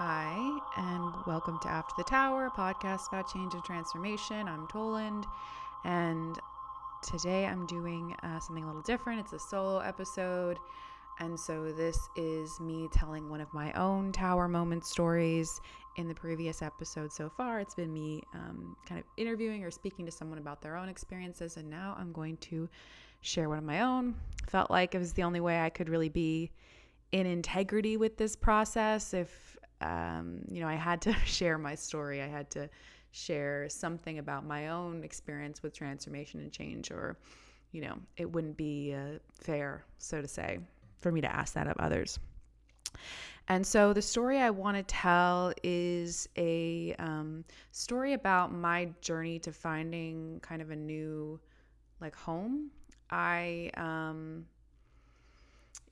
Hi, and welcome to After the Tower, a podcast about change and transformation. I'm Toland, and today I'm doing something a little different. It's a solo episode, and so this is me telling one of my own tower moment stories. In the previous episode so far, it's been me kind of interviewing or speaking to someone about their own experiences, and now I'm going to share one of my own. Felt like it was the only way I could really be in integrity with this process. If I had to share my story, I had to share something about my own experience with transformation and change, or it wouldn't be fair, so to say, for me to ask that of others. And so the story I want to tell is a story about my journey to finding kind of a new home. I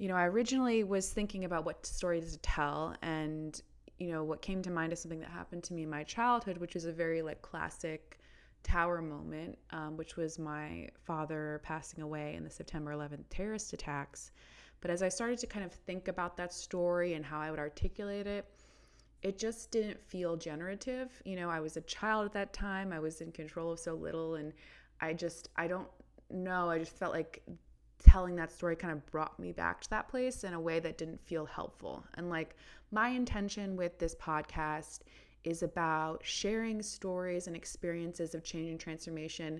originally was thinking about what story to tell, and what came to mind is something that happened to me in my childhood, which is a very classic tower moment, which was my father passing away in the September 11th terrorist attacks. But as I started to kind of think about that story and how I would articulate it, it just didn't feel generative. I was a child at that time. I was in control of so little, and I don't know. I just felt like telling that story kind of brought me back to that place in a way that didn't feel helpful. And my intention with this podcast is about sharing stories and experiences of change and transformation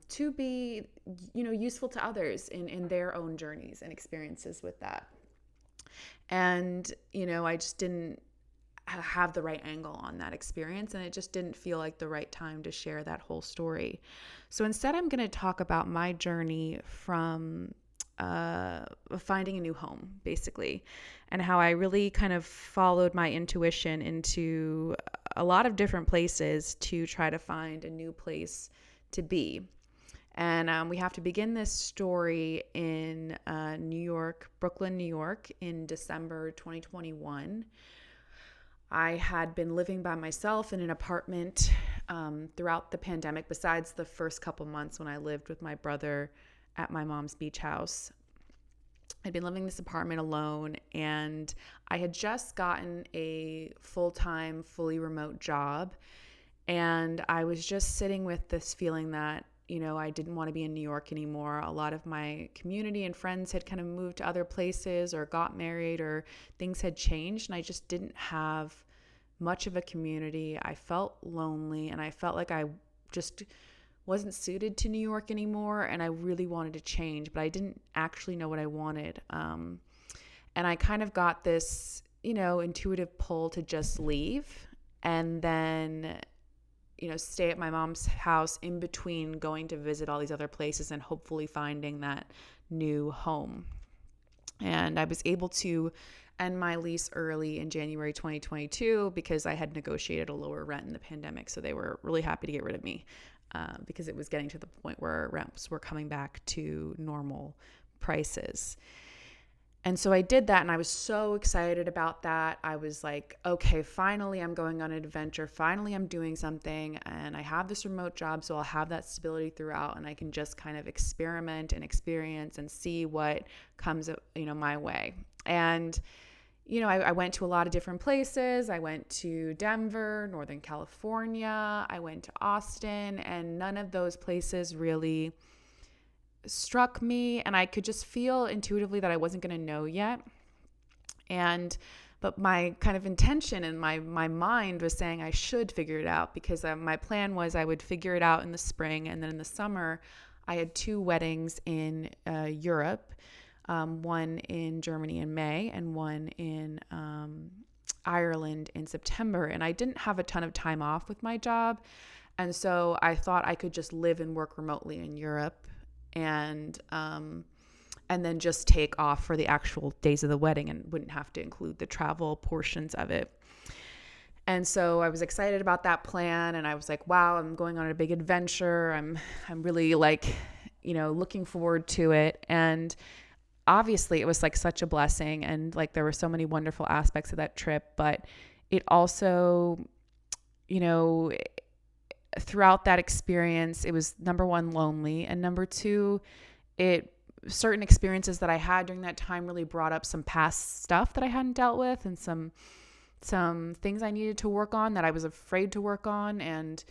to be, useful to others in their own journeys and experiences with that. And, I just didn't have the right angle on that experience, and it just didn't feel like the right time to share that whole story. So instead, I'm going to talk about my journey from finding a new home, basically, and how I really kind of followed my intuition into a lot of different places to try to find a new place to be. And we have to begin this story in New York, Brooklyn, New York, in December 2021. I had been living by myself in an apartment throughout the pandemic, besides the first couple months when I lived with my brother at my mom's beach house. I'd been living in this apartment alone, and I had just gotten a full-time, fully remote job. And I was just sitting with this feeling that, I didn't want to be in New York anymore. A lot of my community and friends had kind of moved to other places or got married, or things had changed, and I just didn't have much of a community. I felt lonely, and I felt like I just wasn't suited to New York anymore, and I really wanted to change, but I didn't actually know what I wanted. And I kind of got this, intuitive pull to just leave and then stay at my mom's house in between going to visit all these other places and hopefully finding that new home. And I was able to end my lease early in January 2022 because I had negotiated a lower rent in the pandemic. So they were really happy to get rid of me because it was getting to the point where rents were coming back to normal prices. And so I did that, and I was so excited about that. I was like, okay, finally I'm going on an adventure. Finally I'm doing something, and I have this remote job, so I'll have that stability throughout, and I can just kind of experiment and experience and see what comes, my way. And, I went to a lot of different places. I went to Denver, Northern California. I went to Austin, and none of those places really struck me, and I could just feel intuitively that I wasn't going to know yet. But my kind of intention and my mind was saying I should figure it out, because my plan was I would figure it out in the spring, and then in the summer I had 2 weddings in Europe, one in Germany in May and one in Ireland in September, and I didn't have a ton of time off with my job, and so I thought I could just live and work remotely in Europe and then just take off for the actual days of the wedding and wouldn't have to include the travel portions of it. And so I was excited about that plan, and I was like, wow, I'm going on a big adventure. I'm really looking forward to it. And obviously it was such a blessing, and there were so many wonderful aspects of that trip, but it also, throughout that experience, it was number one, lonely, and number two, certain experiences that I had during that time really brought up some past stuff that I hadn't dealt with, and some some things I needed to work on that I was afraid to work on. And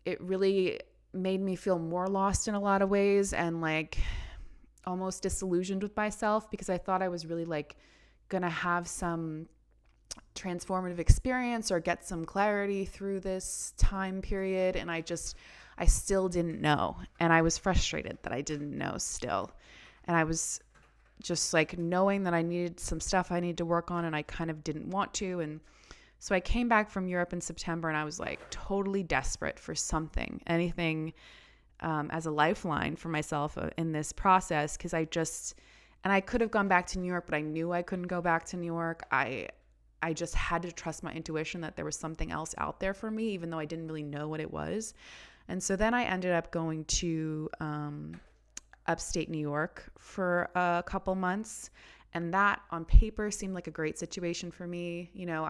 it really made me feel more lost in a lot of ways and like almost disillusioned with myself, because I thought I was really like going to have some transformative experience or get some clarity through this time period. And I still didn't know. And I was frustrated that I didn't know still. And I was just like knowing that I needed some stuff I needed to work on, and I kind of didn't want to. And so I came back from Europe in September, and I was like totally desperate for something, anything as a lifeline for myself in this process. Because and I could have gone back to New York, but I knew I couldn't go back to New York. I just had to trust my intuition that there was something else out there for me, even though I didn't really know what it was. And so then I ended up going to upstate New York for a couple months. And that on paper seemed like a great situation for me. You know,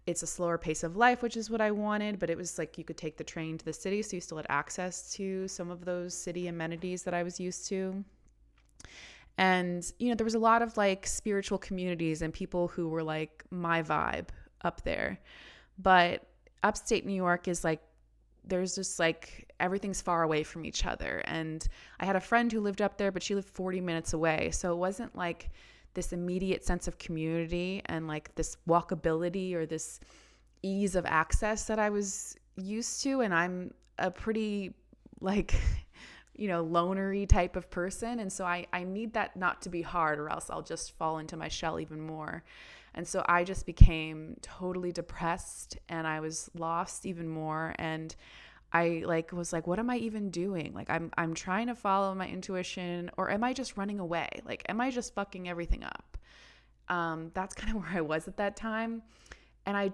it's a slower pace of life, which is what I wanted, but it was like you could take the train to the city, so you still had access to some of those city amenities that I was used to. And, you know, there was a lot of like spiritual communities and people who were like my vibe up there. But upstate New York is like, there's just like everything's far away from each other. And I had a friend who lived up there, but she lived 40 minutes away. So it wasn't like this immediate sense of community and like this walkability or this ease of access that I was used to. And I'm a pretty like, you know, lonery type of person. And so I need that not to be hard, or else I'll just fall into my shell even more. And so I just became totally depressed, and I was lost even more. And I like was like, what am I even doing? Like I'm trying to follow my intuition, or am I just running away? Like, am I just fucking everything up? That's kind of where I was at that time. And I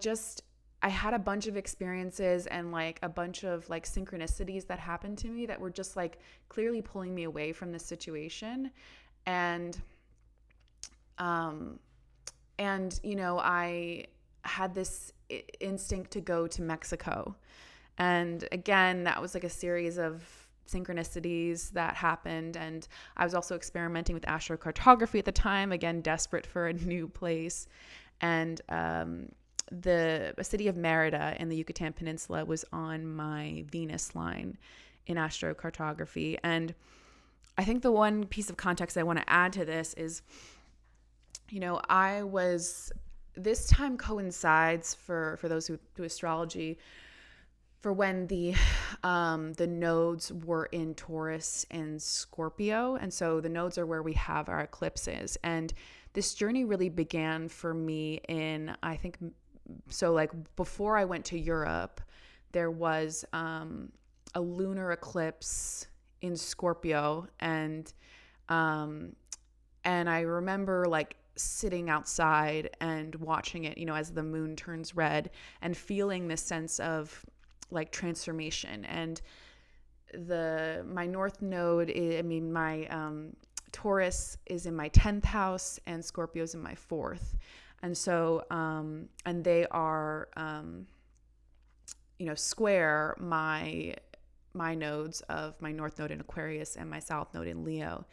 had a bunch of experiences and like a bunch of like synchronicities that happened to me that were just like clearly pulling me away from this situation. And you know, I had this instinct to go to Mexico. And again, that was like a series of synchronicities that happened. And I was also experimenting with astrocartography at the time, again, desperate for a new place. And the city of Merida in the Yucatan Peninsula was on my Venus line in astrocartography. And I think the one piece of context I want to add to this is, you know, this time coincides for those who do astrology, for when the nodes were in Taurus and Scorpio. And so the nodes are where we have our eclipses. And this journey really began for me in, I think, so like before I went to Europe, there was a lunar eclipse in Scorpio. And I remember like sitting outside and watching it, you know, as the moon turns red, and feeling this sense of like transformation. And my north node, my Taurus is in my 10th house, and Scorpio's in my 4th. And so, and they are, you know, square my nodes of my north node in Aquarius and my south node in Leo.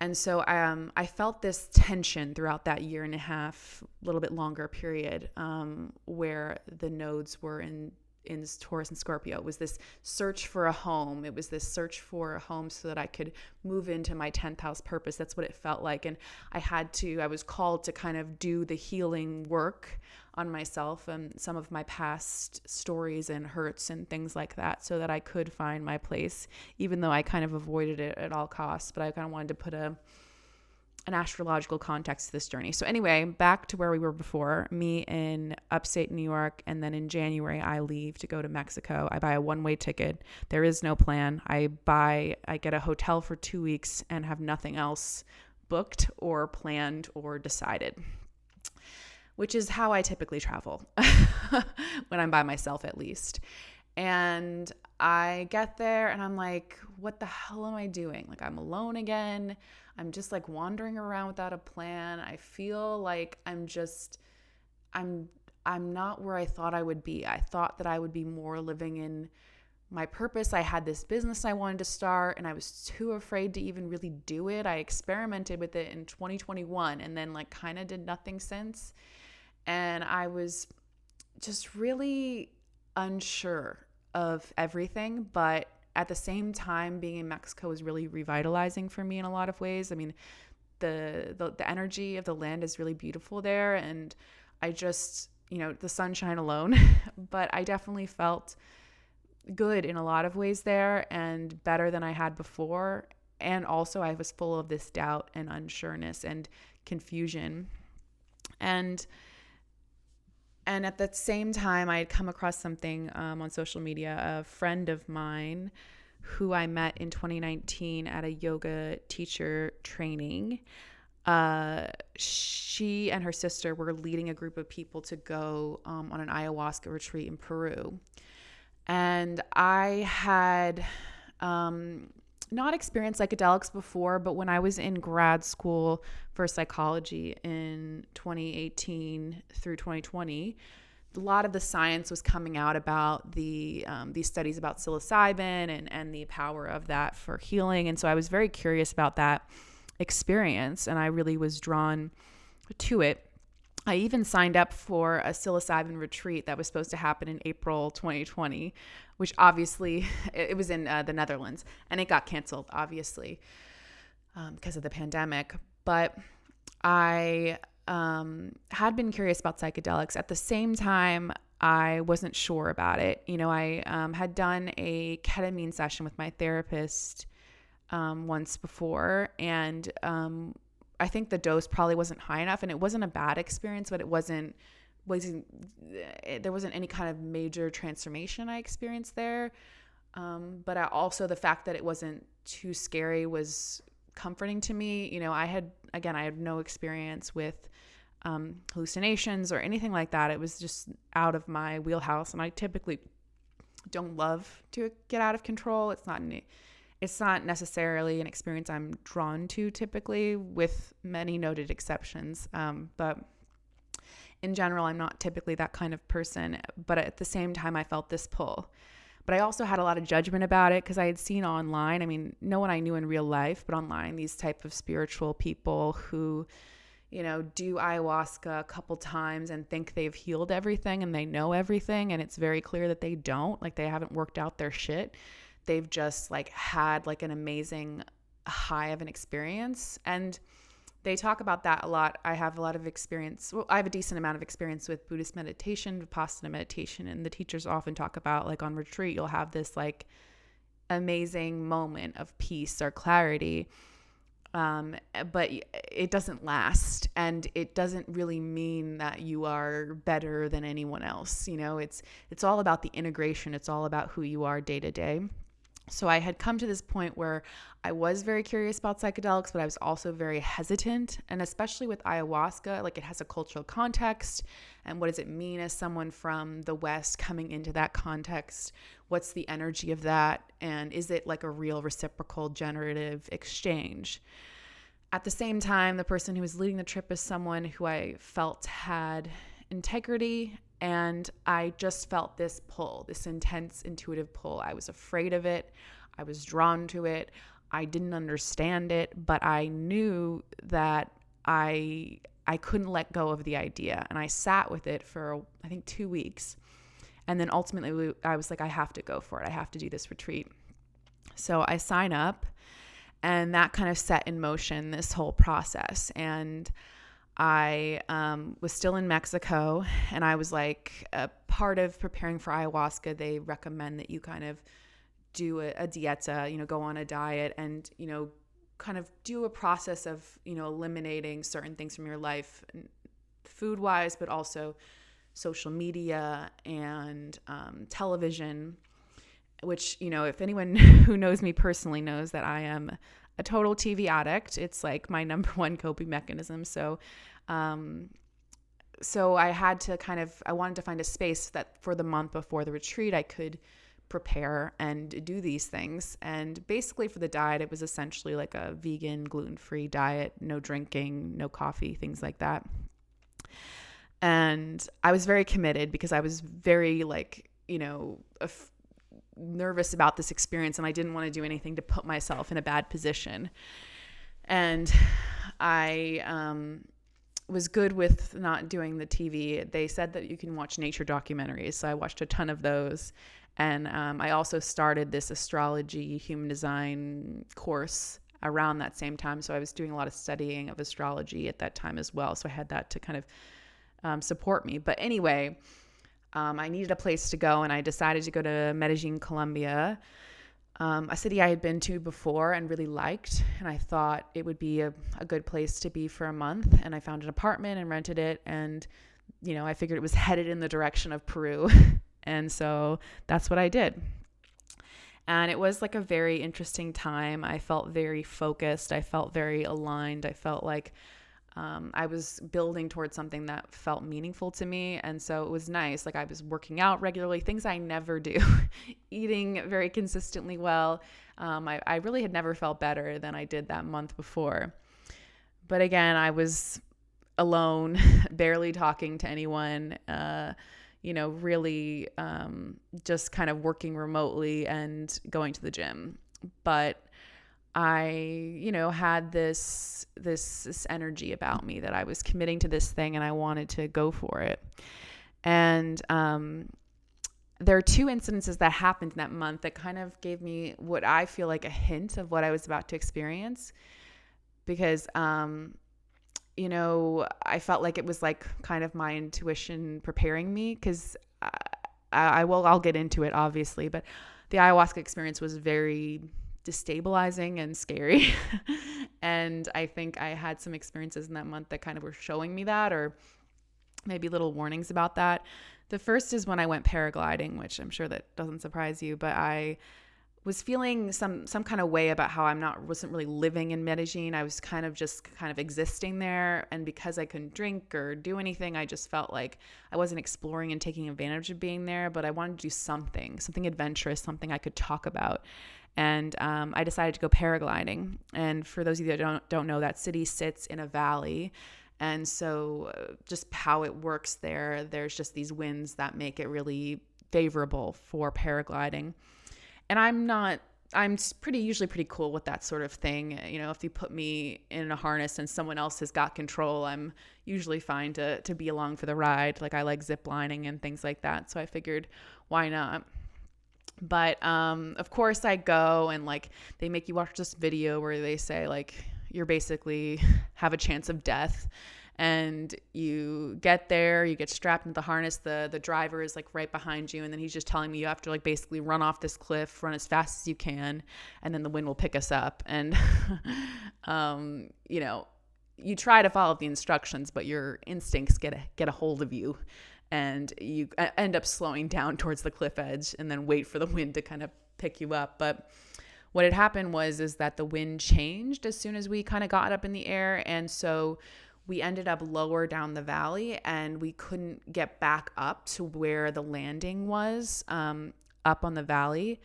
And so I felt this tension throughout that year and a half, a little bit longer period, where the nodes were in Taurus and Scorpio. It was this search for a home. It was this search for a home so that I could move into my 10th house purpose. That's what it felt like. And I was called to kind of do the healing work on myself and some of my past stories and hurts and things like that, so that I could find my place, even though I kind of avoided it at all costs. But I kind of wanted to put an astrological context to this journey. So anyway, back to where we were before, me in upstate New York. And then in January, I leave to go to Mexico. I buy a one-way ticket. There is no plan. I get a hotel for 2 weeks and have nothing else booked or planned or decided, which is how I typically travel when I'm by myself, at least. And I get there and I'm like, what the hell am I doing? Like, I'm alone again. I'm just like wandering around without a plan. I feel like I'm not where I thought I would be. I thought that I would be more living in my purpose. I had this business I wanted to start, and I was too afraid to even really do it. I experimented with it in 2021 and then like kind of did nothing since. And I was just really unsure of everything, but at the same time, being in Mexico was really revitalizing for me in a lot of ways. I mean, the energy of the land is really beautiful there, and I just, the sunshine alone, but I definitely felt good in a lot of ways there and better than I had before. And also I was full of this doubt and unsureness and confusion. And at the same time, I had come across something on social media. A friend of mine who I met in 2019 at a yoga teacher training, she and her sister were leading a group of people to go on an ayahuasca retreat in Peru. And I had not experienced psychedelics before, but when I was in grad school for psychology in 2018 through 2020, a lot of the science was coming out about these studies about psilocybin and the power of that for healing. And so I was very curious about that experience, and I really was drawn to it. I even signed up for a psilocybin retreat that was supposed to happen in April 2020, which obviously it was in the Netherlands, and it got canceled, obviously, because of the pandemic. But I had been curious about psychedelics. At the same time, I wasn't sure about it. I had done a ketamine session with my therapist once before, and I think the dose probably wasn't high enough, and it wasn't a bad experience, but there wasn't any kind of major transformation I experienced there. But the fact that it wasn't too scary was comforting to me. I had no experience with hallucinations or anything like that. It was just out of my wheelhouse, and I typically don't love to get out of control. It's not necessarily an experience I'm drawn to typically, with many noted exceptions. But in general, I'm not typically that kind of person. But at the same time, I felt this pull. But I also had a lot of judgment about it because I had seen online, no one I knew in real life, but online, these type of spiritual people who, do ayahuasca a couple times and think they've healed everything and they know everything. And it's very clear that they don't. Like, they haven't worked out their shit. They've just had an amazing high of an experience. And they talk about that a lot. I have a lot of experience. Well, I have a decent amount of experience with Buddhist meditation, Vipassana meditation. And the teachers often talk about, on retreat, you'll have this amazing moment of peace or clarity. But it doesn't last, and it doesn't really mean that you are better than anyone else. It's all about the integration. It's all about who you are day to day. So I had come to this point where I was very curious about psychedelics, but I was also very hesitant. And especially with ayahuasca, it has a cultural context. And what does it mean as someone from the West coming into that context? What's the energy of that? And is it a real reciprocal generative exchange? At the same time, the person who was leading the trip is someone who I felt had integrity. And I just felt this pull, this intense intuitive pull. I was afraid of it. I was drawn to it. I didn't understand it, but I knew that I couldn't let go of the idea. And I sat with it for, I think, 2 weeks. And then ultimately I was like, I have to go for it. I have to do this retreat. So I sign up, and that kind of set in motion this whole process. And I was still in Mexico, and I was a part of preparing for ayahuasca, they recommend that you kind of do a dieta, go on a diet and, kind of do a process of, eliminating certain things from your life, food-wise, but also social media and television, which, if anyone who knows me personally knows that I am a total TV addict. It's my number one coping mechanism. So I had to I wanted to find a space that for the month before the retreat, I could prepare and do these things. And basically for the diet, it was essentially a vegan, gluten-free diet, no drinking, no coffee, things like that. And I was very committed because I was very nervous about this experience, and I didn't want to do anything to put myself in a bad position. And I was good with not doing the TV. They said that you can watch nature documentaries, so I watched a ton of those. And I also started this astrology, human design course around that same time. So I was doing a lot of studying of astrology at that time as well. So I had that to kind of support me. But anyway, I needed a place to go, and I decided to go to Medellin, Colombia, a city I had been to before and really liked. And I thought it would be a good place to be for a month. And I found an apartment and rented it. And, I figured it was headed in the direction of Peru. And so that's what I did. And it was like a very interesting time. I felt very focused. I felt very aligned. I felt like I was building towards something that felt meaningful to me. And so it was nice. Like I was working out regularly, things I never do, eating very consistently well. I really had never felt better than I did that month before. But again, I was alone, barely talking to anyone, really just kind of working remotely and going to the gym. But I, had this energy about me that I was committing to this thing and I wanted to go for it. And there are two incidences that happened in that month that kind of gave me what I feel like a hint of what I was about to experience. Because, I felt like it was like kind of my intuition preparing me, because I'll get into it obviously, but the ayahuasca experience was very destabilizing and scary. And I think I had some experiences in that month that kind of were showing me that, or maybe little warnings about that. The first is when I went paragliding, which I'm sure that doesn't surprise you, but I was feeling some kind of way about how wasn't really living in Medellin. I was kind of existing there. And because I couldn't drink or do anything, I just felt like I wasn't exploring and taking advantage of being there, but I wanted to do something adventurous, something I could talk about. And I decided to go paragliding. And for those of you that don't know, that city sits in a valley. And so just how it works there's just these winds that make it really favorable for paragliding. And I'm usually pretty cool with that sort of thing. If you put me in a harness and someone else has got control, I'm usually fine to be along for the ride. Like I like zip lining and things like that. So I figured, why not? But of course I go, and like they make you watch this video where they say like you're basically have a chance of death. And you get there, you get strapped into the harness, the driver is like right behind you, and then he's just telling me you have to like basically run off this cliff, run as fast as you can, and then the wind will pick us up. And you try to follow the instructions, but your instincts get a hold of you, and you end up slowing down towards the cliff edge and then wait for the wind to kind of pick you up. But what had happened is that the wind changed as soon as we kind of got up in the air, and so we ended up lower down the valley, and we couldn't get back up to where the landing was, up on the valley.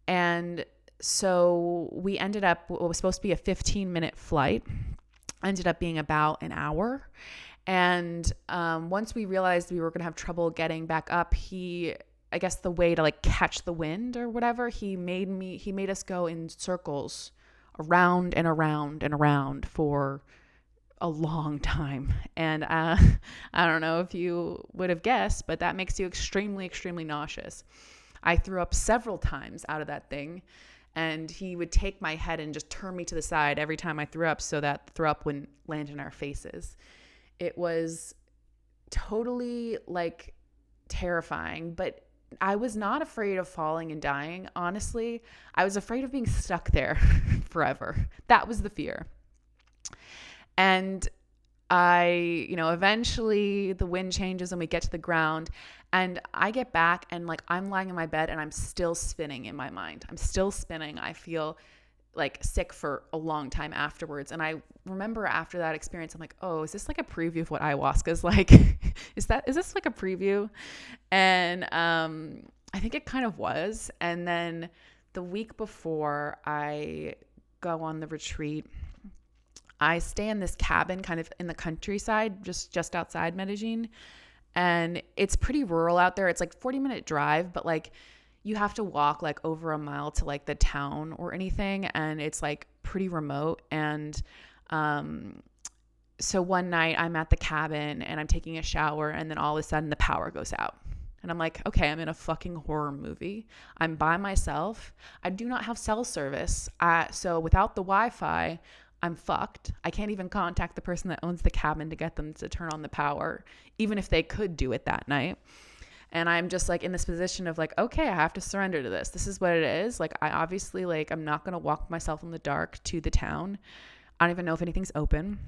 And so we ended up, what was supposed to be a 15-minute flight, ended up being about an hour. And once we realized we were going to have trouble getting back up, I guess the way to like catch the wind or whatever, he made us go in circles around and around and around for a long time. And I don't know if you would have guessed, but that makes you extremely, extremely nauseous. I threw up several times out of that thing, and he would take my head and just turn me to the side every time I threw up so that the throw up wouldn't land in our faces. It was totally like terrifying, but I was not afraid of falling and dying. Honestly, I was afraid of being stuck there forever. That was the fear. And eventually the wind changes and we get to the ground, and I get back and like I'm lying in my bed and I'm still spinning in my mind. I'm still spinning. I feel like sick for a long time afterwards. And I remember after that experience, I'm like, oh, is this like a preview of what ayahuasca is like? Is this like a preview? And I think it kind of was. And then the week before I go on the retreat, I stay in this cabin kind of in the countryside, just outside Medellin. And it's pretty rural out there. It's like 40-minute drive, but like you have to walk like over a mile to like the town or anything, and it's like pretty remote. And so one night I'm at the cabin and I'm taking a shower, and then all of a sudden the power goes out. And I'm like, okay, I'm in a fucking horror movie. I'm by myself. I do not have cell service. So without the Wi-Fi, I'm fucked. I can't even contact the person that owns the cabin to get them to turn on the power, even if they could do it that night. And I'm just like in this position of like, okay, I have to surrender to this. This is what it is. Like, I obviously, like, I'm not going to walk myself in the dark to the town. I don't even know if anything's open.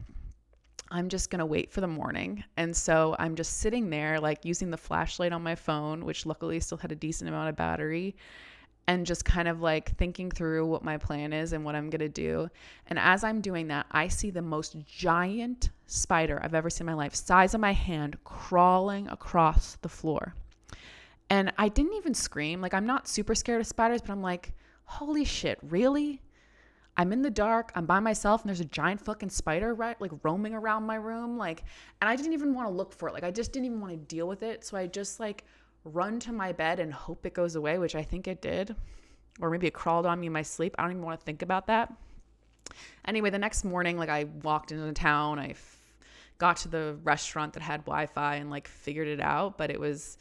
I'm just going to wait for the morning. And so I'm just sitting there, like, using the flashlight on my phone, which luckily still had a decent amount of battery, and just kind of like thinking through what my plan is and what I'm going to do. And as I'm doing that, I see the most giant spider I've ever seen in my life, size of my hand, crawling across the floor. And I didn't even scream. Like, I'm not super scared of spiders, but I'm like, holy shit, really? I'm in the dark, I'm by myself, and there's a giant fucking spider, right, like roaming around my room. Like, and I didn't even want to look for it. Like, I just didn't even want to deal with it. So I just like run to my bed and hope it goes away, which I think it did. Or maybe it crawled on me in my sleep. I don't even want to think about that. Anyway, the next morning, like, I walked into town. I got to the restaurant that had Wi-Fi and like figured it out. But it was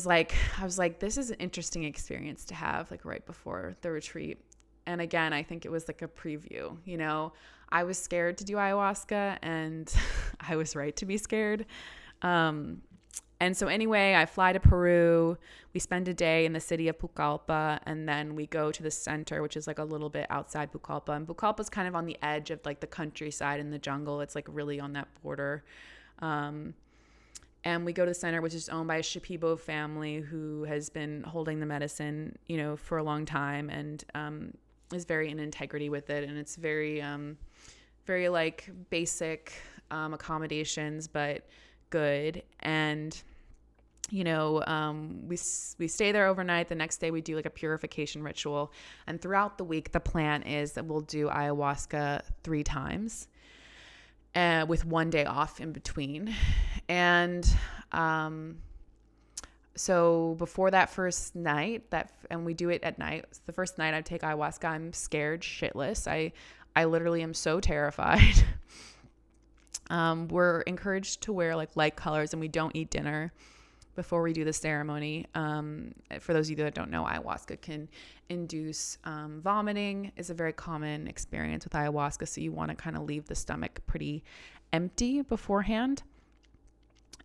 like, I was like, this is an interesting experience to have, like, right before the retreat. And again, I think it was like a preview, you know. I was scared to do ayahuasca, and I was right to be scared. And so anyway, I fly to Peru. We spend a day in the city of Pucallpa, and then we go to the center, which is like a little bit outside Pucallpa. And Pucallpa is kind of on the edge of like the countryside and the jungle. It's like really on that border. And we go to the center, which is owned by a Shipibo family who has been holding the medicine, you know, for a long time, and is very in integrity with it. And it's very, very like basic accommodations, but good. And, you know, we stay there overnight. The next day we do like a purification ritual. And throughout the week, the plan is that we'll do ayahuasca 3 times. With 1 day off in between. And so before that first night, and we do it at night, the first night I take ayahuasca, I'm scared shitless. I literally am so terrified. We're encouraged to wear like light colors, and we don't eat dinner before we do the ceremony. For those of you that don't know, ayahuasca can induce vomiting. Is a very common experience with ayahuasca, so you want to kind of leave the stomach pretty empty beforehand.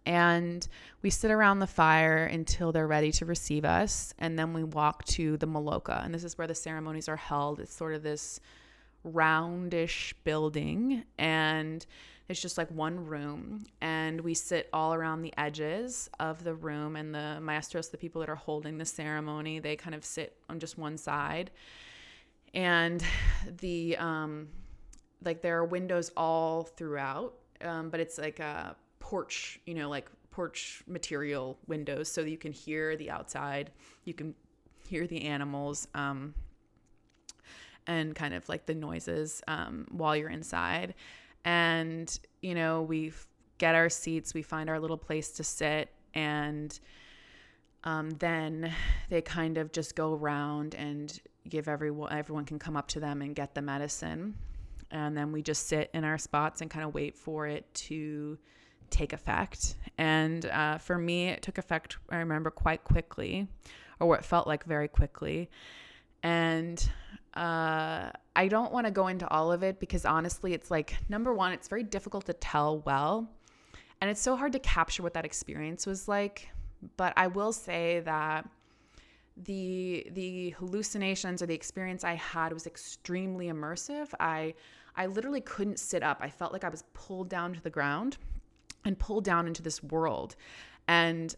And we sit around the fire until they're ready to receive us, and then we walk to the Maloka, and this is where the ceremonies are held. It's sort of this roundish building, and it's just like one room, and we sit all around the edges of the room, and the maestros, the people that are holding the ceremony, they kind of sit on just one side. And the like there are windows all throughout, but it's like a porch, you know, like porch material windows, so you can hear the outside, you can hear the animals, and kind of like the noises while you're inside. And, you know, we get our seats, we find our little place to sit, and then they kind of just go around and give everyone can come up to them and get the medicine. And then we just sit in our spots and kind of wait for it to take effect. And for me, it took effect, I remember, quite quickly, or what felt like very quickly. And I don't want to go into all of it because honestly, it's like, number one, it's very difficult to tell well. And it's so hard to capture what that experience was like. But I will say that the hallucinations or the experience I had was extremely immersive. I literally couldn't sit up. I felt like I was pulled down to the ground and pulled down into this world. And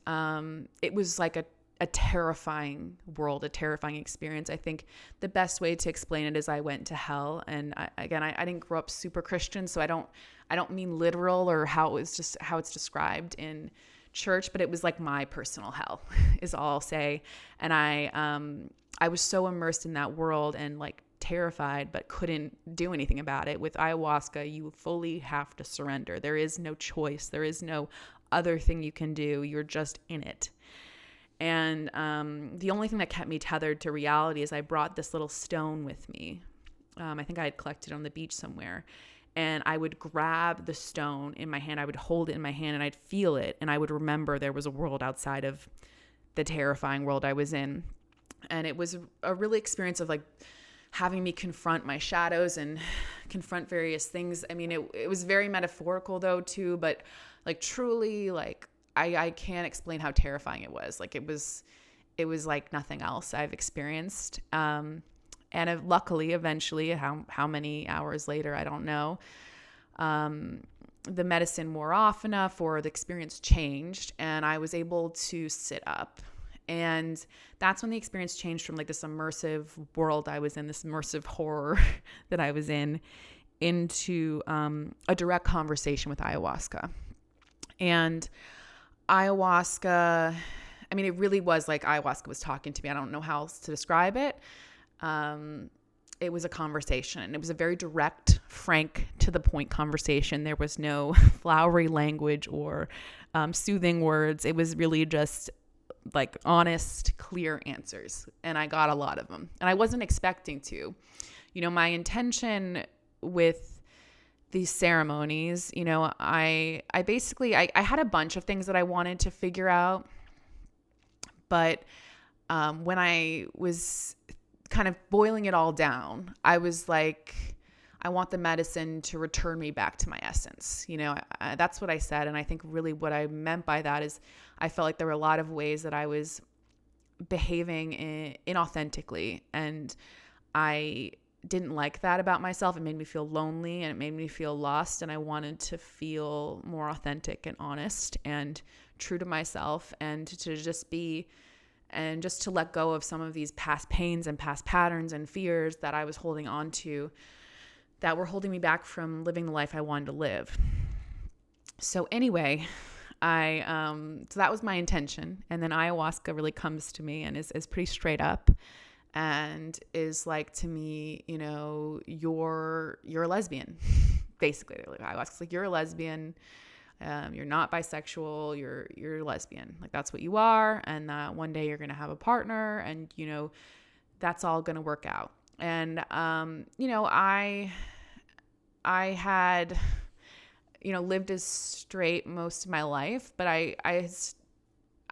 it was like a terrifying world, a terrifying experience. I think the best way to explain it is I went to hell. And I didn't grow up super Christian, so I don't mean literal or how it's described in church, but it was like my personal hell is all I'll say. And I was so immersed in that world and like terrified, but couldn't do anything about it. With ayahuasca, you fully have to surrender. There is no choice. There is no other thing you can do. You're just in it. And the only thing that kept me tethered to reality is I brought this little stone with me. I think I had collected it on the beach somewhere. And I would grab the stone in my hand. I would hold it in my hand and I'd feel it. And I would remember there was a world outside of the terrifying world I was in. And it was a really experience of like having me confront my shadows and confront various things. I mean, it was very metaphorical though too, but like truly like I can't explain how terrifying it was. Like it was like nothing else I've experienced. And luckily, eventually, how many hours later, I don't know, the medicine wore off enough or the experience changed and I was able to sit up. And that's when the experience changed from like this immersive world I was in, this immersive horror that I was in, into a direct conversation with ayahuasca. And ayahuasca, I mean, it really was like ayahuasca was talking to me. I don't know how else to describe it. It was a conversation. It was a very direct, frank, to the point conversation. There was no flowery language or soothing words. It was really just like honest, clear answers. And I got a lot of them. And I wasn't expecting to. You know, my intention with these ceremonies, you know, I basically had a bunch of things that I wanted to figure out. But when I was kind of boiling it all down, I was like, I want the medicine to return me back to my essence. You know, that's what I said. And I think really what I meant by that is I felt like there were a lot of ways that I was behaving inauthentically. And I didn't like that about myself. It made me feel lonely and it made me feel lost. And I wanted to feel more authentic and honest and true to myself and to just be, and just to let go of some of these past pains and past patterns and fears that I was holding on to that were holding me back from living the life I wanted to live. So anyway, so that was my intention. And then ayahuasca really comes to me and is pretty straight up and is like to me, you know, you're a lesbian. Basically, like ayahuasca's like, you're a lesbian. You're not bisexual, you're lesbian. Like that's what you are. And that one day you're going to have a partner and, you know, that's all going to work out. And, you know, I had, you know, lived as straight most of my life, but I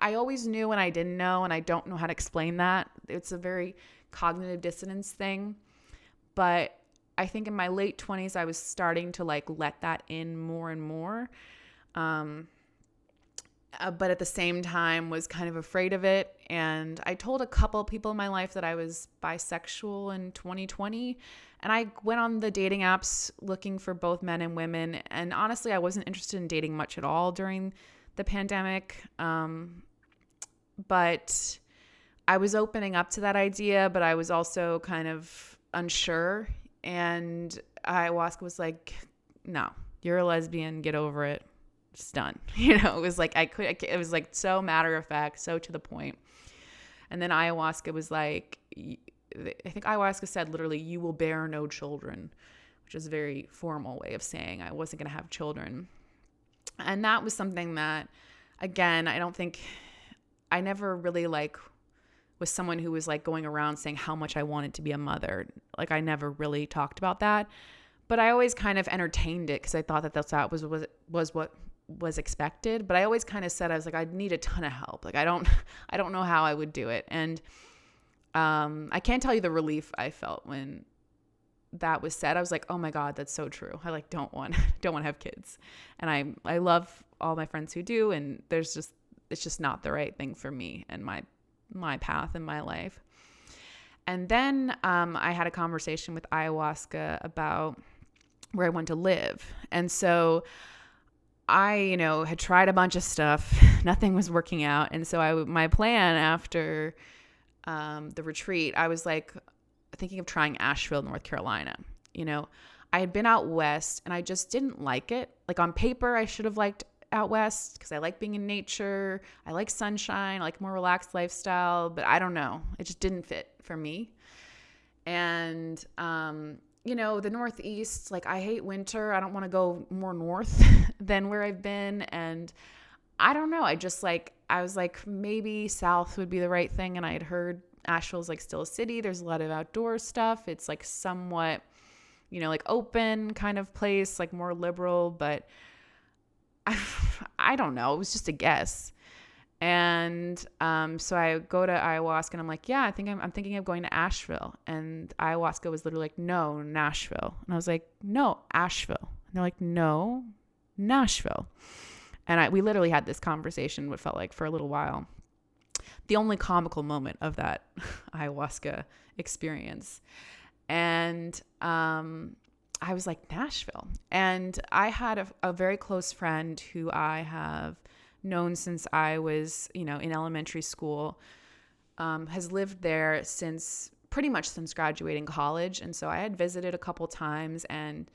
always knew when I didn't know, and I don't know how to explain that. It's a very cognitive dissonance thing. But I think in my late 20s, I was starting to like let that in more and more. But at the same time was kind of afraid of it. And I told a couple of people in my life that I was bisexual in 2020. And I went on the dating apps looking for both men and women. And honestly, I wasn't interested in dating much at all during the pandemic. But I was opening up to that idea, but I was also kind of unsure. And ayahuasca was like, no, you're a lesbian, get over it. It's done. You know, it was like, it was like so matter of fact, so to the point. And then ayahuasca was like, I think ayahuasca said literally, you will bear no children, which is a very formal way of saying I wasn't going to have children. And that was something that, again, I never really like was someone who was like going around saying how much I wanted to be a mother. Like I never really talked about that, but I always kind of entertained it because I thought that was what was expected. But I always kind of said, I was like, I'd need a ton of help. Like I don't know how I would do it. And I can't tell you the relief I felt when that was said. I was like, oh my God, that's so true. I like don't want to have kids. And I love all my friends who do, and it's just not the right thing for me and my path in my life. And then I had a conversation with ayahuasca about where I want to live. And so I, you know, had tried a bunch of stuff. Nothing was working out. And so my plan after the retreat, I was like thinking of trying Asheville, North Carolina. You know, I had been out west and I just didn't like it. Like on paper, I should have liked out west because I like being in nature. I like sunshine. I like more relaxed lifestyle, but I don't know. It just didn't fit for me. And, you know, the Northeast, like I hate winter. I don't want to go more north than where I've been. And I don't know. I just like, I was like, maybe South would be the right thing. And I had heard Asheville's like still a city. There's a lot of outdoor stuff. It's like somewhat, like open kind of place, like more liberal, but I don't know. It was just a guess. And so I go to ayahuasca and I'm like, yeah, I'm thinking of going to Asheville. And ayahuasca was literally like, no, Nashville. And I was like, no, Asheville. And they're like, no, Nashville. And we literally had this conversation, what felt like for a little while. The only comical moment of that ayahuasca experience. And I was like, Nashville. And I had a very close friend who I have known since I was, in elementary school, has lived there pretty much since graduating college. And so I had visited a couple times, and,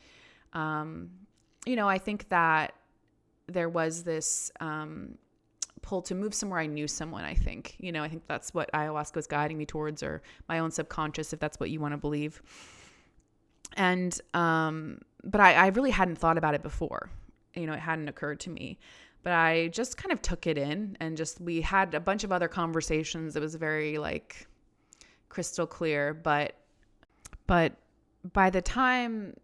I think that there was this pull to move somewhere I knew someone, I think. I think that's what ayahuasca was guiding me towards, or my own subconscious, if that's what you want to believe. And, but I really hadn't thought about it before. It hadn't occurred to me. But I just kind of took it in, and we had a bunch of other conversations. It was very like crystal clear. But by the time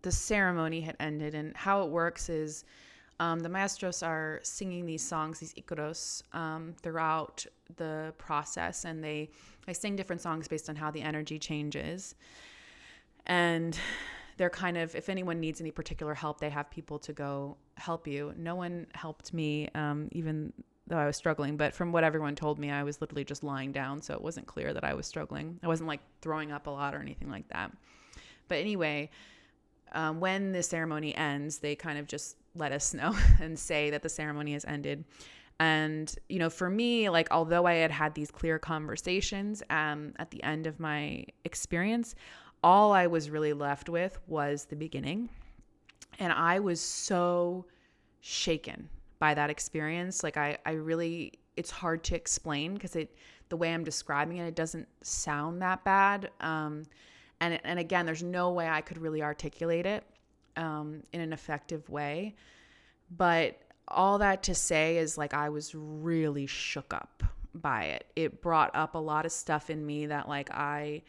the ceremony had ended, and how it works is the maestros are singing these songs, these icaros, throughout the process. And they sing different songs based on how the energy changes. And they're kind of, if anyone needs any particular help, they have people to go help you. No one helped me, even though I was struggling. But from what everyone told me, I was literally just lying down. So it wasn't clear that I was struggling. I wasn't like throwing up a lot or anything like that. But anyway, when the ceremony ends, they kind of just let us know and say that the ceremony has ended. And, for me, like, although I had these clear conversations at the end of my experience, all I was really left with was the beginning. And I was so shaken by that experience. Like I really, it's hard to explain because the way I'm describing it, it doesn't sound that bad. And again, there's no way I could really articulate it in an effective way. But all that to say is like, I was really shook up by it. It brought up a lot of stuff in me that like, I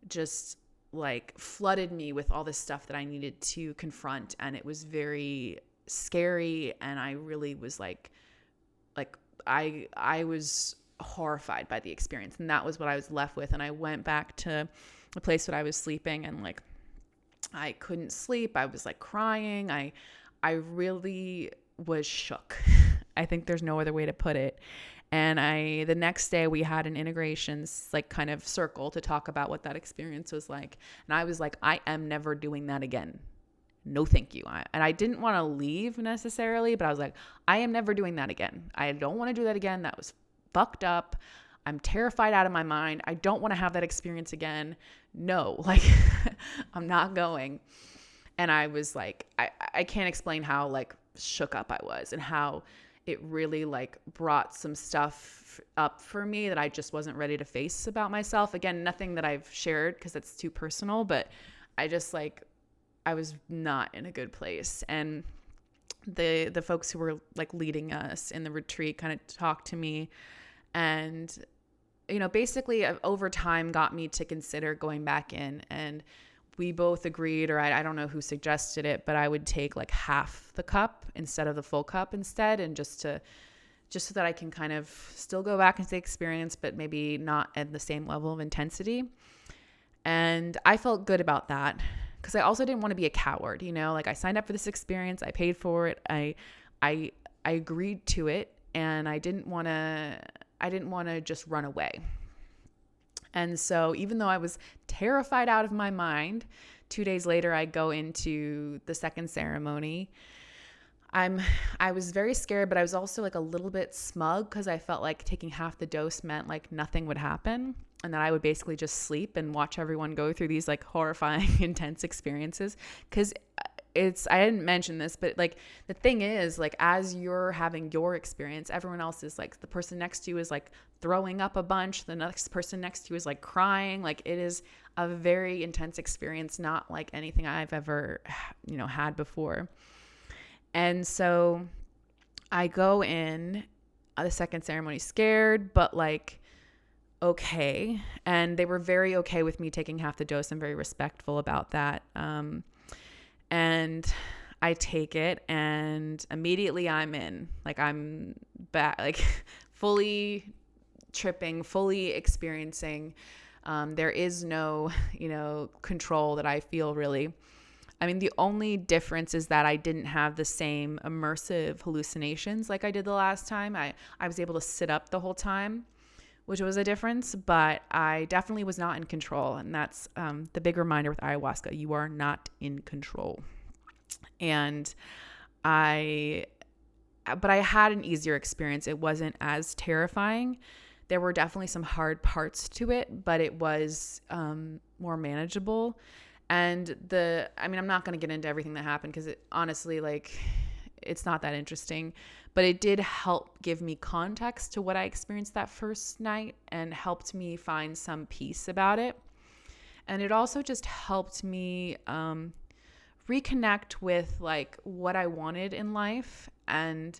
just like flooded me with all this stuff that I needed to confront. And it was very scary. And I really was like I was horrified by the experience. And that was what I was left with. And I went back to the place that I was sleeping, and like, I couldn't sleep. I was like crying. I really was shook. I think there's no other way to put it. And the next day we had an integrations like kind of circle to talk about what that experience was like. And I was like, I am never doing that again. No, thank you. And I didn't want to leave necessarily, but I was like, I am never doing that again. I don't want to do that again. That was fucked up. I'm terrified out of my mind. I don't want to have that experience again. No, like I'm not going. And I was like, I can't explain how like shook up I was, and how it really like brought some stuff up for me that I just wasn't ready to face about myself. Again, nothing that I've shared because it's too personal, but I just like, I was not in a good place. And the folks who were like leading us in the retreat kind of talked to me, and, basically over time got me to consider going back in. And we both agreed, or I don't know who suggested it, but I would take like half the cup instead of the full cup instead. And just so that I can kind of still go back into the experience, but maybe not at the same level of intensity. And I felt good about that because I also didn't want to be a coward, like I signed up for this experience. I paid for it. I agreed to it, and I didn't want to just run away. And so even though I was terrified out of my mind, 2 days later, I go into the second ceremony. I was very scared, but I was also like a little bit smug because I felt like taking half the dose meant like nothing would happen, and that I would basically just sleep and watch everyone go through these like horrifying, intense experiences. Because I didn't mention this, but like the thing is, like as you're having your experience, everyone else is like, the person next to you is like throwing up a bunch. The next person next to you is like crying. Like it is a very intense experience, not like anything I've ever, had before. And so I go in the second ceremony scared, but like okay. And they were very okay with me taking half the dose and very respectful about that. And I take it and immediately I'm in. Like I'm back, like fully tripping, fully experiencing. There is no, control that I feel really. I mean, the only difference is that I didn't have the same immersive hallucinations like I did the last time. I was able to sit up the whole time, which was a difference, but I definitely was not in control. And that's the big reminder with ayahuasca. You are not in control. And I had an easier experience. It wasn't as terrifying. There were definitely some hard parts to it, but it was more manageable. And I'm not going to get into everything that happened because honestly, like, it's not that interesting, but it did help give me context to what I experienced that first night and helped me find some peace about it. And it also just helped me reconnect with like what I wanted in life and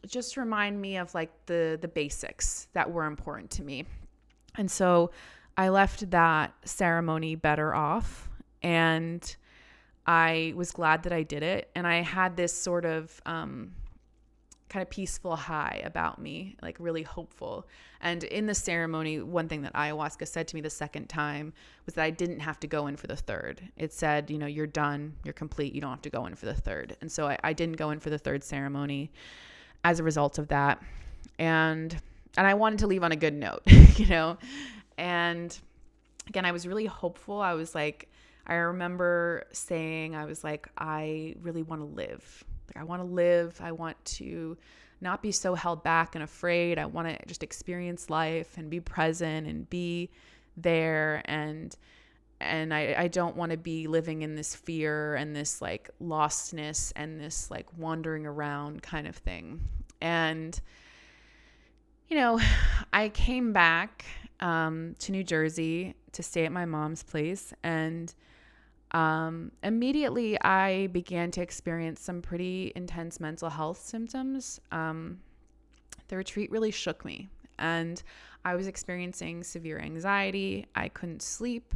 just remind me of like the basics that were important to me. And so I left that ceremony better off, and I was glad that I did it. And I had this sort of kind of peaceful high about me, like really hopeful. And in the ceremony, one thing that ayahuasca said to me the second time was that I didn't have to go in for the third. It said, you're done, you're complete, you don't have to go in for the third. And so I didn't go in for the third ceremony as a result of that. And I wanted to leave on a good note, And again, I was really hopeful. I remember saying, I really want to live. Like, I want to live. I want to not be so held back and afraid. I want to just experience life and be present and be there. And I don't want to be living in this fear and this like lostness and this like wandering around kind of thing. And, I came back to New Jersey to stay at my mom's place, and immediately I began to experience some pretty intense mental health symptoms. The retreat really shook me, and I was experiencing severe anxiety. I couldn't sleep.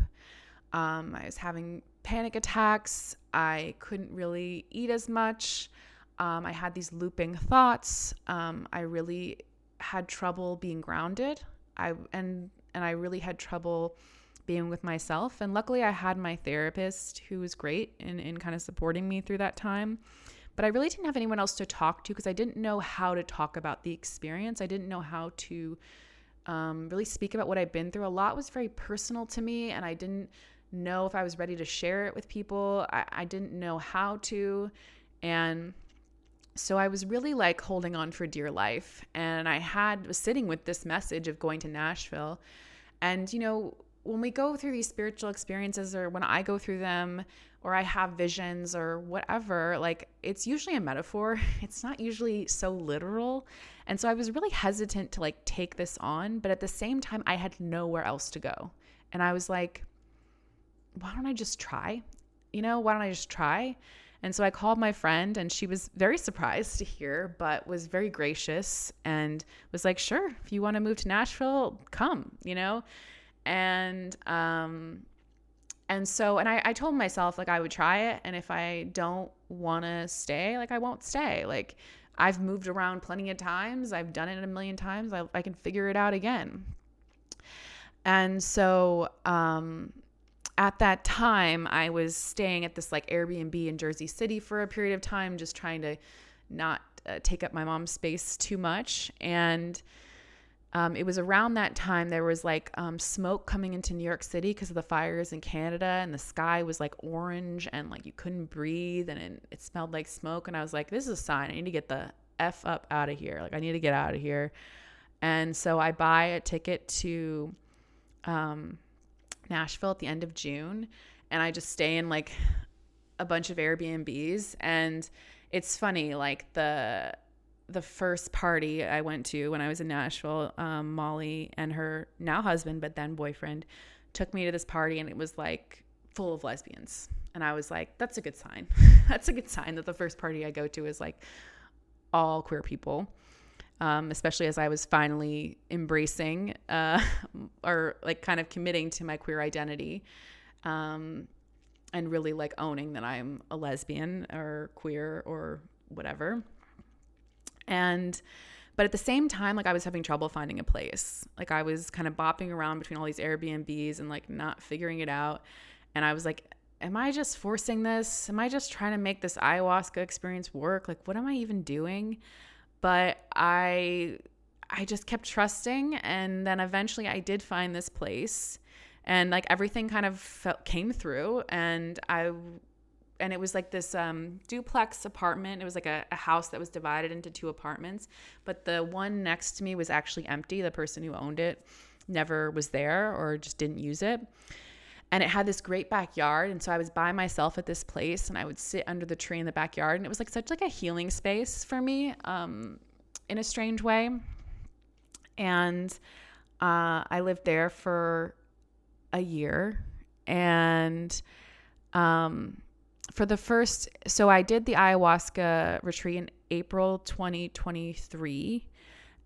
I was having panic attacks. I couldn't really eat as much. I had these looping thoughts. I really had trouble being grounded. I really had trouble being with myself. And luckily I had my therapist who was great in kind of supporting me through that time. But I really didn't have anyone else to talk to because I didn't know how to talk about the experience. I didn't know how to really speak about what I'd been through. A lot was very personal to me, and I didn't know if I was ready to share it with people. I didn't know how to. And so I was really like holding on for dear life. And I was sitting with this message of going to Nashville. And, when we go through these spiritual experiences, or when I go through them, or I have visions or whatever, like, it's usually a metaphor. It's not usually so literal. And so I was really hesitant to like take this on, but at the same time, I had nowhere else to go. And I was like, why don't I just try? Why don't I just try? And so I called my friend, and she was very surprised to hear, but was very gracious and was like, sure, if you want to move to Nashville, come, And so I told myself like I would try it. And if I don't want to stay, like I won't stay. Like, I've moved around plenty of times. I've done it a million times. I can figure it out again. And so, at that time, I was staying at this like Airbnb in Jersey City for a period of time, just trying to not take up my mom's space too much. And it was around that time there was like smoke coming into New York City because of the fires in Canada, and the sky was like orange and like you couldn't breathe, and it smelled like smoke. And I was like, this is a sign. I need to get the F up out of here. Like, I need to get out of here. And so I buy a ticket to Nashville at the end of June, and I just stay in like a bunch of Airbnbs. And it's funny, like the first party I went to when I was in Nashville, Molly and her now husband, but then boyfriend, took me to this party, and it was like full of lesbians. And I was like, that's a good sign. That's a good sign that the first party I go to is like all queer people, especially as I was finally embracing or like kind of committing to my queer identity, and really like owning that I'm a lesbian or queer or whatever. But at the same time, like I was having trouble finding a place. Like I was kind of bopping around between all these Airbnbs and like not figuring it out. And I was like, am I just forcing this? Am I just trying to make this ayahuasca experience work? Like, what am I even doing? But I just kept trusting. And then eventually I did find this place, and like everything kind of came through, and it was like this duplex apartment. It was like a house that was divided into 2 apartments, but the one next to me was actually empty. The person who owned it never was there or just didn't use it. And it had this great backyard. And so I was by myself at this place, and I would sit under the tree in the backyard. And it was like such like a healing space for me, in a strange way. And I lived there for a year. And so I did the ayahuasca retreat in April 2023.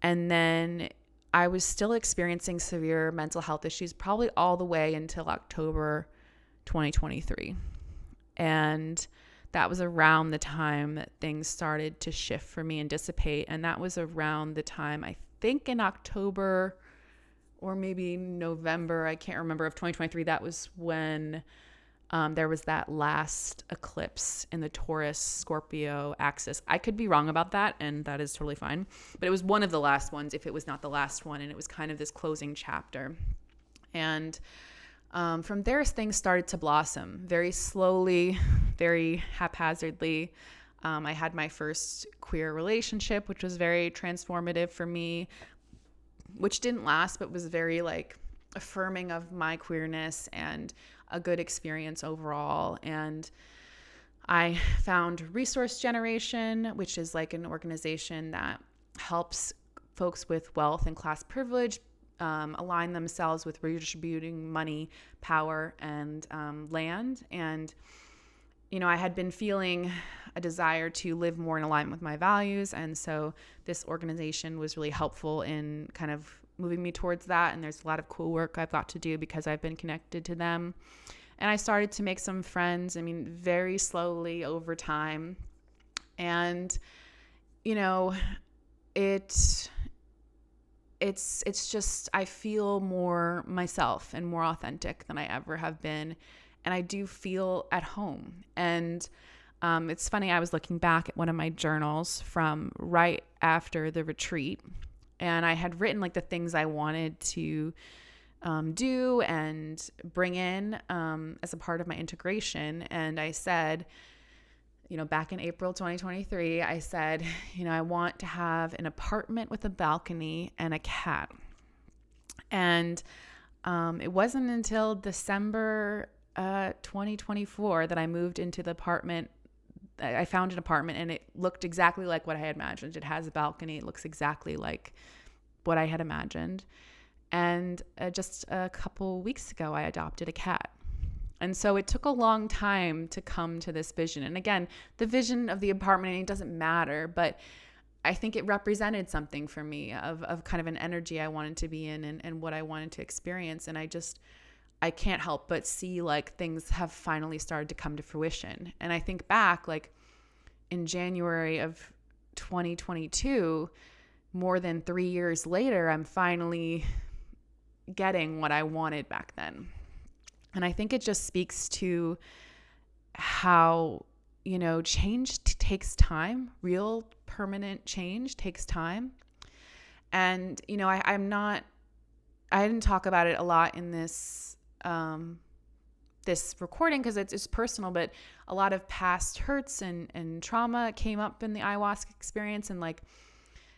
And then I was still experiencing severe mental health issues probably all the way until October 2023. And that was around the time that things started to shift for me and dissipate. And that was around the time, I think in October or maybe November, I can't remember, of 2023. That was when there was that last eclipse in the Taurus Scorpio axis. I could be wrong about that, and that is totally fine. But it was one of the last ones, if it was not the last one. And it was kind of this closing chapter. And from there, things started to blossom very slowly, very haphazardly. I had my first queer relationship, which was very transformative for me, which didn't last, but was very like affirming of my queerness and a good experience overall. And I found Resource Generation, which is like an organization that helps folks with wealth and class privilege align themselves with redistributing money, power, and land. And, you know, I had been feeling a desire to live more in alignment with my values. And so this organization was really helpful in kind of moving me towards that. And there's a lot of cool work I've got to do because I've been connected to them. And I started to make some friends, very slowly over time. And, you know, it's just, I feel more myself and more authentic than I ever have been. And I do feel at home. And it's funny, I was looking back at one of my journals from right after the retreat, and I had written like the things I wanted to do and bring in as a part of my integration. And I said, you know, back in April 2023, I said, you know, I want to have an apartment with a balcony and a cat. And it wasn't until December 2024 that I moved into the apartment. I found an apartment, and it looked exactly like what I had imagined. It has a balcony. It looks exactly like what I had imagined. And just a couple weeks ago, I adopted a cat. And so it took a long time to come to this vision. And again, the vision of the apartment, it doesn't matter, but I think it represented something for me of kind of an energy I wanted to be in and what I wanted to experience. And I can't help but see like things have finally started to come to fruition. And I think back like in January of 2022, more than 3 years later, I'm finally getting what I wanted back then. And I think it just speaks to how, you know, change takes time. Real permanent change takes time. And, you know, I didn't talk about it a lot in this recording because it's personal, but a lot of past hurts and trauma came up in the ayahuasca experience. And like,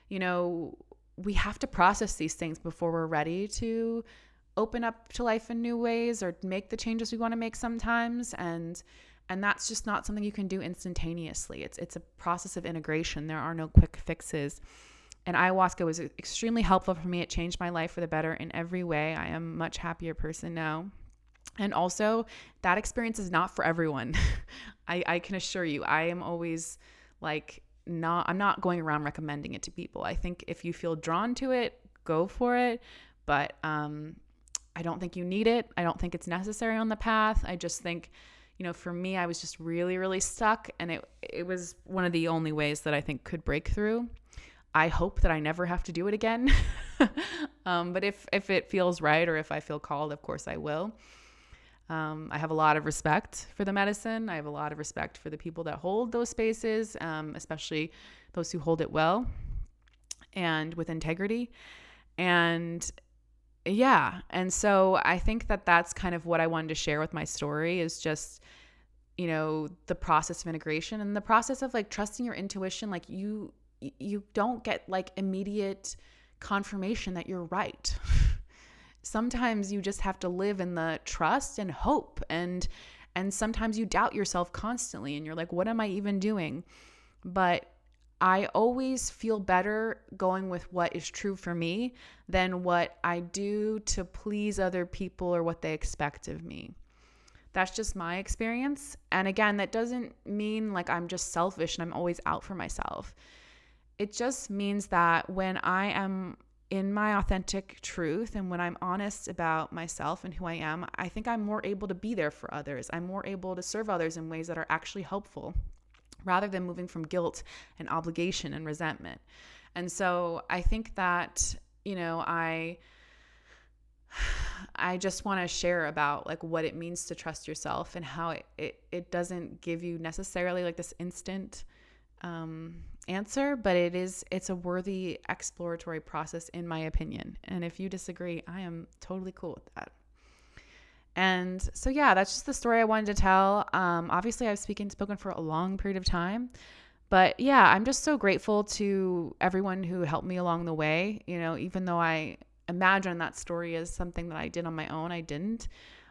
you know, we have to process these things before we're ready to open up to life in new ways or make the changes we want to make sometimes. And that's just not something you can do instantaneously. It's a process of integration. There are no quick fixes. And ayahuasca was extremely helpful for me. It changed my life for the better in every way. I am a much happier person now. And also, that experience is not for everyone. I can assure you, I am always like I'm not going around recommending it to people. I think if you feel drawn to it, go for it. But I don't think you need it. I don't think it's necessary on the path. I just think, for me, I was just really, really stuck. And it was one of the only ways that I think could break through. I hope that I never have to do it again. But if it feels right, or if I feel called, of course I will. I have a lot of respect for the medicine. I have a lot of respect for the people that hold those spaces, especially those who hold it well and with integrity. And yeah. And so I think that that's kind of what I wanted to share with my story, is just, the process of integration and the process of like trusting your intuition. Like you don't get like immediate confirmation that you're right. Sometimes you just have to live in the trust and hope. And sometimes you doubt yourself constantly and you're like, what am I even doing? But I always feel better going with what is true for me than what I do to please other people or what they expect of me. That's just my experience. And again, that doesn't mean like I'm just selfish and I'm always out for myself. It just means that when I am in my authentic truth and when I'm honest about myself and who I am, I think I'm more able to be there for others. I'm more able to serve others in ways that are actually helpful, rather than moving from guilt and obligation and resentment. And so I think that, I just want to share about like what it means to trust yourself and how it doesn't give you necessarily like this instant answer, but it's a worthy exploratory process in my opinion. And if you disagree, I am totally cool with that. And so, yeah, that's just the story I wanted to tell. Obviously I've spoken for a long period of time, but yeah, I'm just so grateful to everyone who helped me along the way. Even though I imagine that story is something that I did on my own, I didn't.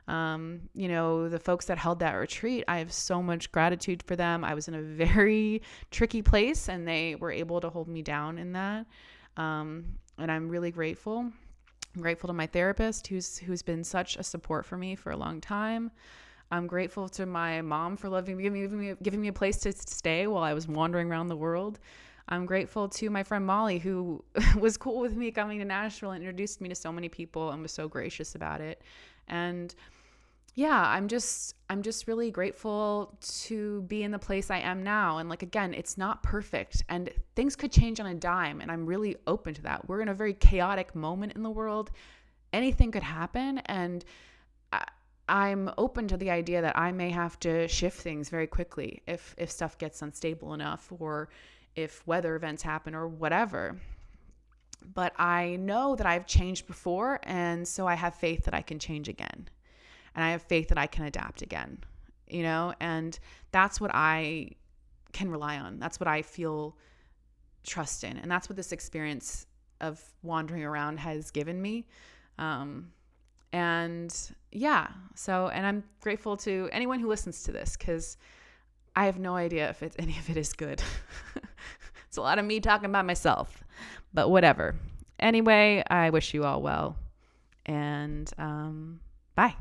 The folks that held that retreat, I have so much gratitude for them. I was in a very tricky place and they were able to hold me down in that. And I'm really grateful. I'm grateful to my therapist who's been such a support for me for a long time. I'm grateful to my mom for giving me a place to stay while I was wandering around the world. I'm grateful to my friend Molly, who was cool with me coming to Nashville and introduced me to so many people and was so gracious about it. And yeah, I'm just really grateful to be in the place I am now. And like, again, it's not perfect and things could change on a dime. And I'm really open to that. We're in a very chaotic moment in the world. Anything could happen. And I'm open to the idea that I may have to shift things very quickly if stuff gets unstable enough, or if weather events happen or whatever. But I know that I've changed before. And so I have faith that I can change again. And I have faith that I can adapt again, and that's what I can rely on. That's what I feel trust in. And that's what this experience of wandering around has given me. And yeah, and I'm grateful to anyone who listens to this, because I have no idea if any of it is good. It's a lot of me talking about myself, but whatever. Anyway, I wish you all well, and bye.